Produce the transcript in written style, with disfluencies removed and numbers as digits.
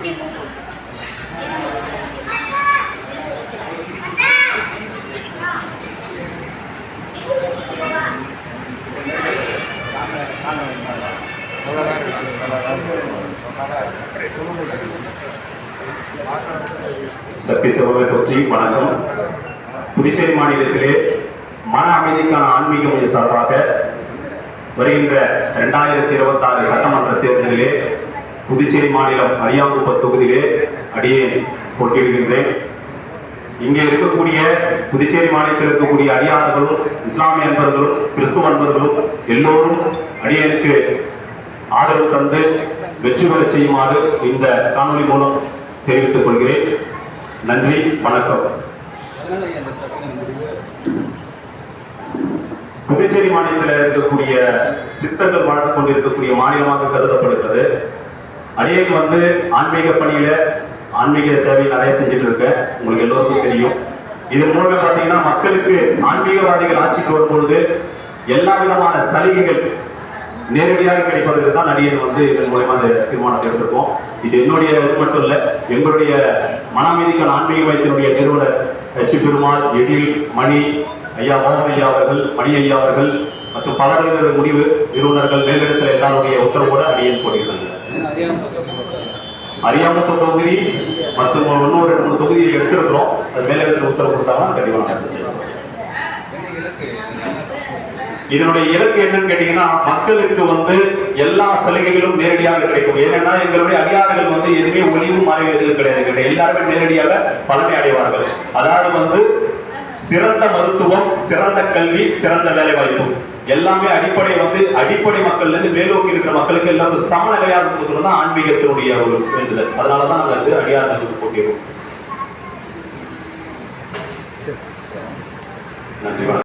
சக்தி சகோதர கொச்சி வணக்கம். புதுச்சேரி மாநிலத்திலே மன அமைதிக்கான ஆன்மீக மைய சார்பாக வருகின்ற 2026 சட்டமன்ற தேர்தலிலே புதுச்சேரி மாநிலம் அரியாங்குப்பம் தொகுதியிலே அடியே போட்டியிடுகின்றேன். இங்கே இருக்கக்கூடிய புதுச்சேரி மாநிலத்தில் இருக்கக்கூடிய அடியார்களும் இஸ்லாமிய அன்பர்களும் கிறிஸ்துவ அன்பர்களும் எல்லோரும் அடியனுக்கு ஆதரவு தந்து வெற்றி பெற செய்யுமாறு இந்த காணொலி மூலம் தெரிவித்துக் கொள்கிறேன். நன்றி, வணக்கம். புதுச்சேரி மாநிலத்தில் இருக்கக்கூடிய சித்தர்கள் வாழ்ந்து கொண்டிருக்கக்கூடிய மாநிலமாக கருதப்படுகிறது. அடியேக்கு ஆன்மீக பணியில ஆன்மீக சேவை நிறைய செஞ்சுட்டு இருக்கேன். உங்களுக்கு எல்லோருக்கும் தெரியும். இதன் மூலமே பார்த்தீங்கன்னா மக்களுக்கு ஆன்மீகவாதிகள் ஆட்சிக்கு வரும்பொழுது எல்லா விதமான சலுகைகள் நேரடியாக கிடைப்பதற்கு தான் அடியன் இதன் மூலமா அந்த தீர்மானத்தை எடுத்திருக்கோம். இது என்னுடைய இது மட்டும் இல்லை, எங்களுடைய மன அமைதிக்கான ஆன்மீக மையத்தினுடைய நிறுவனர் எச் பெருமாள், எழில், மணி ஐயா, மோகன் ஐயா அவர்கள், மணி ஐயா அவர்கள் மற்றும் பல முடிவு நிறுவனர்கள் மேலிடத்தில் எல்லாருடைய உத்தரவோடு அடியன் போடுகிறாங்க. அரியாங்குப்பம் தொகுதி மற்றும் இன்னொரு 2-3 தொகுதியை எடுத்திருக்கிறோம். அது மேலிடத்தில் உத்தரவு கொடுத்தாங்கன்னா கண்டிப்பாக நடத்த செய்யலாம். இதனுடைய இலக்கு என்னன்னு கேட்டீங்கன்னா, மக்களுக்கு எல்லா சலுகைகளும் நேரடியாக கிடைக்கும். ஏன்னா எங்களுடைய அதிகாரிகள் எதுவுமே ஒளிவு மறைவு கிடையாது. எல்லாருமே நேரடியாக பலனை அடைவார்கள். அதாவது சிறந்த மருத்துவம், சிறந்த கல்வி, சிறந்த வேலை வாய்ப்பு எல்லாமே அடிப்படை மக்கள்ல இருந்து மேலோக்கி இருக்கிற மக்களுக்கு எல்லாரும் சமநிலையாக கொடுக்கணும் தான் ஆன்மீகத்தினுடைய ஒரு வேண்டுதல். அதனாலதான் நாங்கள் அடியார்களுக்கு போட்டியிடுவோம். நன்றி.